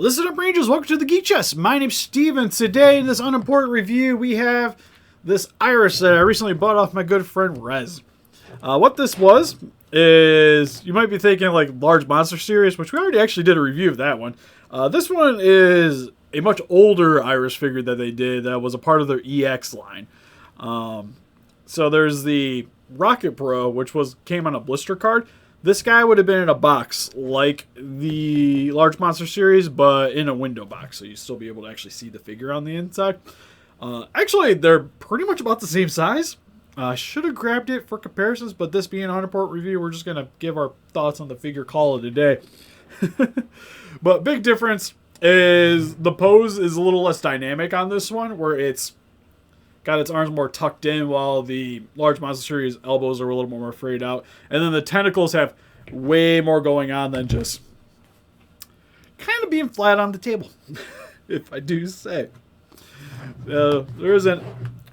Listen up, Rangers. Welcome to the Geek Chest. My name's Steven. Today, in this unimportant review, we have this iris that I recently bought off my good friend Rez. What this was is, you might be thinking like Large Monster Series, which we already actually did a review of that one. This one is a much older iris figure that they did that was a part of their EX line. So there's the Rocket Pro, which came on a blister card. This guy would have been in a box like the Large Monster Series, but in a window box, so you still be able to actually see the figure on the inside. Actually, they're pretty much about the same size. I should have grabbed it for comparisons, but this being an unimportant review, we're just going to give our thoughts on the figure, call it a day. But big difference is the pose is a little less dynamic on this one, where it's got its arms more tucked in, while the Large Monster Series elbows are a little more frayed out. And then the tentacles have way more going on than just kind of being flat on the table, if I do say. There isn't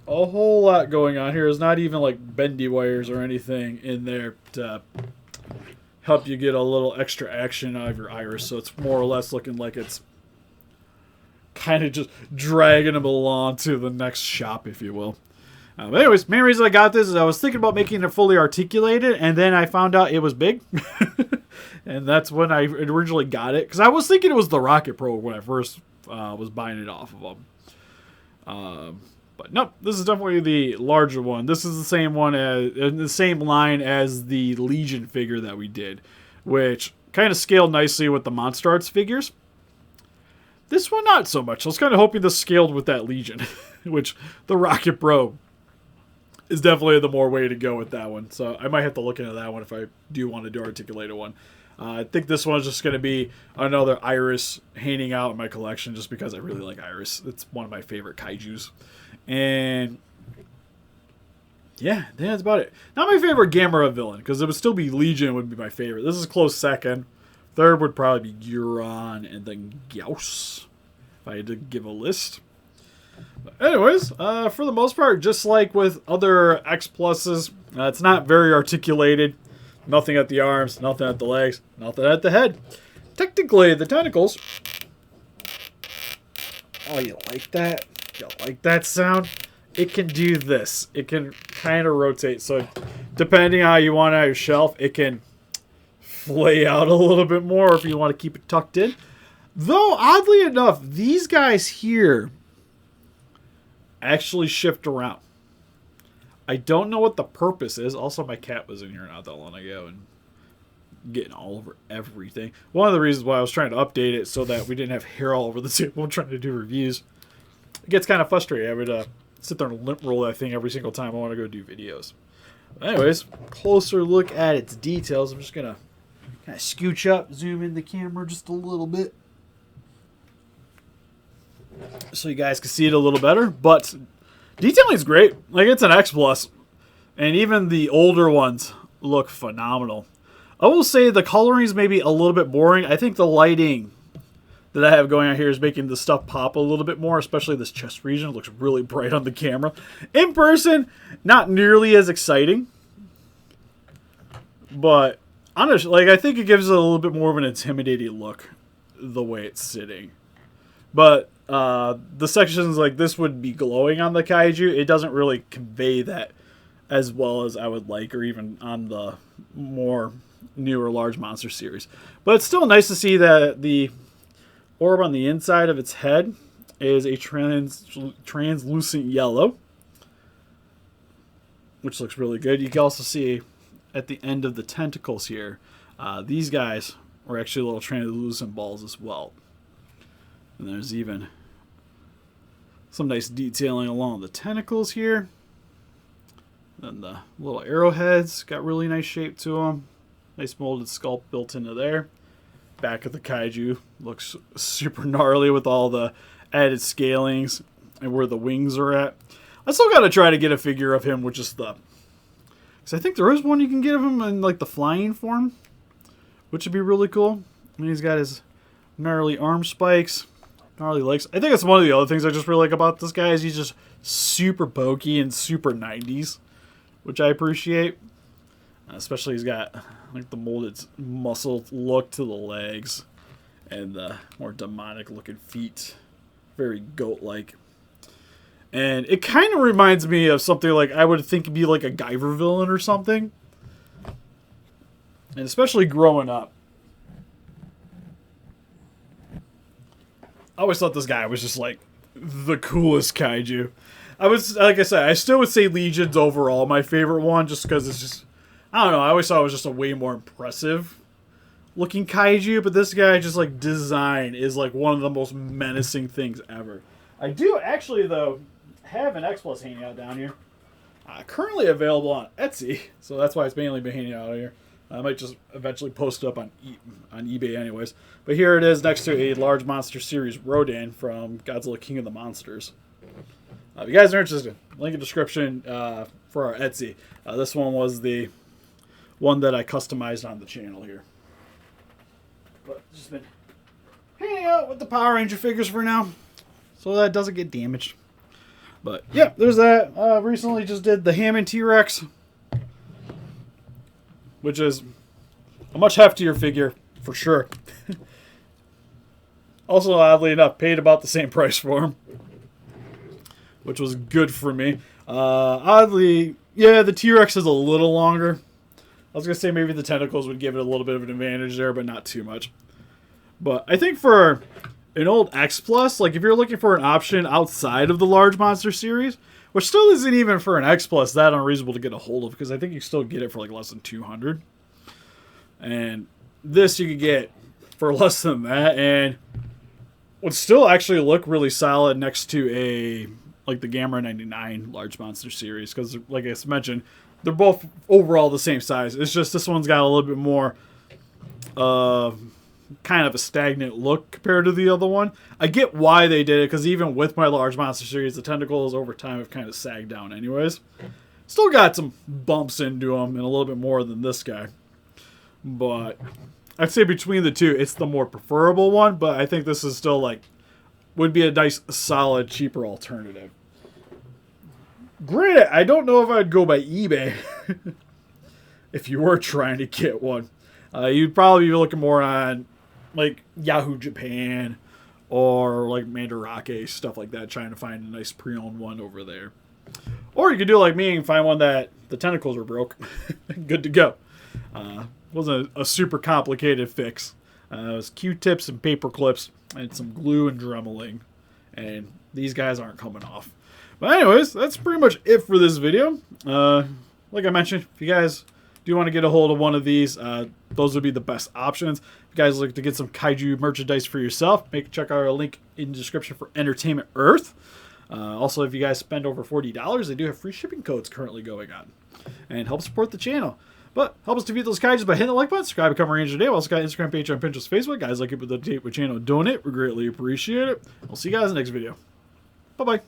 a whole lot going on here. There's not even like bendy wires or anything in there to help you get a little extra action out of your iris. So it's more or less looking like it's kind of just dragging them along to the next shop, if you will. But anyways, main reason I got this is I was thinking about making it fully articulated, and then I found out it was big. And that's when I originally got it, because I was thinking it was the Rocket Pro when I first was buying it off of them. But nope, this is definitely the larger one. This is the same one as in the same line as the Legion figure that we did, which kind of scaled nicely with the Monster Arts figures. This one, not so much. I was kind of hoping this scaled with that Legion, which the Rocket Pro is definitely the more way to go with that one. So I might have to look into that one if I do want to do articulated one. I think this one's just going to be another Iris hanging out in my collection just because I really like Iris. It's one of my favorite Kaijus. And yeah, that's about it. Not my favorite Gamera villain, because it would still be Legion would be my favorite. This is a close second. Third would probably be Euron, and then Gyaos, if I had to give a list. But anyways, for the most part, just like with other X Pluses, it's not very articulated. Nothing at the arms, nothing at the legs, nothing at the head. Technically, the tentacles... Oh, you like that? You like that sound? It can do this. It can kind of rotate. So, depending on how you want it on your shelf, it can flay out a little bit more if you want to keep it tucked in. Though, oddly enough, these guys here actually shift around. I don't know what the purpose is. Also, my cat was in here not that long ago and getting all over everything. One of the reasons why I was trying to update it so that we didn't have hair all over the table when trying to do reviews. It gets kind of frustrating. I would sit there and lip roll that thing every single time I want to go do videos. But anyways, closer look at its details. I'm just going to kind of scooch up, zoom in the camera just a little bit so you guys can see it a little better. But detailing is great. Like, it's an X Plus, and even the older ones look phenomenal. I will say the coloring is maybe a little bit boring. I think the lighting that I have going on here is making the stuff pop a little bit more, especially this chest region. It looks really bright on the camera. In person, not nearly as exciting, but honestly, like, I think it gives it a little bit more of an intimidating look the way it's sitting. But the sections like this would be glowing on the Kaiju. It doesn't really convey that as well as I would like, or even on the more newer Large Monster Series. But it's still nice to see that the orb on the inside of its head is a translucent yellow, which looks really good. You can also see at the end of the tentacles here, these guys are actually little translucent balls as well. And there's even some nice detailing along the tentacles here. Then the little arrowheads got really nice shape to them. Nice molded sculpt built into there. Back of the Kaiju looks super gnarly with all the added scalings and where the wings are at. I still got to try to get a figure of him with just the... Because I think there is one you can get of him in like the flying form, which would be really cool. And he's got his gnarly arm spikes, gnarly legs. I think that's one of the other things I just really like about this guy is he's just super bulky and super 90s, which I appreciate. Especially he's got like the molded muscle look to the legs and the more demonic looking feet. Very goat-like. And it kind of reminds me of something like I would think it'd be like a Guyver villain or something. And especially growing up. I always thought this guy was just like the coolest kaiju. Like I said, I still would say Legion's overall my favorite one just because it's just, I don't know, I always thought it was just a way more impressive looking kaiju, but this guy just like design is like one of the most menacing things ever. I do actually though have an X Plus hanging out down here, currently available on Etsy, so that's why it's mainly been hanging out here. I might just eventually post it up on eBay anyways. But here it is next to a large monster series Rodan from Godzilla King of the Monsters. If you guys are interested, link in the description for our Etsy. This one was the one that I customized on the channel here. But just been hanging out with the Power Ranger figures for now, so that it doesn't get damaged. But yeah, there's that. Recently just did the Hammond T-Rex, which is a much heftier figure for sure. Also, oddly enough, paid about the same price for him, which was good for me. Oddly, yeah, the T-Rex is a little longer. I was going to say maybe the tentacles would give it a little bit of an advantage there, but not too much. But I think for an old X Plus, like if you're looking for an option outside of the large monster series, which still isn't even for an X Plus that unreasonable to get a hold of, because I think you still get it for like less than $200. And this you could get for less than that, and would still actually look really solid next to a like the Gamera 99 large monster series, because like I mentioned, they're both overall the same size. It's just this one's got a little bit more kind of a stagnant look compared to the other one. I get why they did it, because even with my large monster series, the tentacles over time have kind of sagged down anyways. Still got some bumps into them and a little bit more than this guy. But I'd say between the two, it's the more preferable one, but I think this is still like, would be a nice, solid, cheaper alternative. Granted, I don't know if I'd go by eBay if you were trying to get one. You'd probably be looking more on like Yahoo Japan or like Mandarake, stuff like that, trying to find a nice pre-owned one over there. Or you could do like me and find one that the tentacles were broke. Good to go. Wasn't a super complicated fix. It was Q-tips and paper clips and some glue and dremeling. And these guys aren't coming off. But anyways, that's pretty much it for this video. Like I mentioned, if you guys do want to get a hold of one of these, those would be the best options. If you guys like to get some Kaiju merchandise for yourself, check out our link in the description for Entertainment Earth. Also, if you guys spend over $40, they do have free shipping codes currently going on. And help support the channel. But help us defeat those Kaijus by hitting the like button, subscribe, become a Ranger today. We also got Instagram page on Pinterest, Facebook. Guys, like it with the date with channel, donate. We greatly appreciate it. We'll see you guys in the next video. Bye-bye.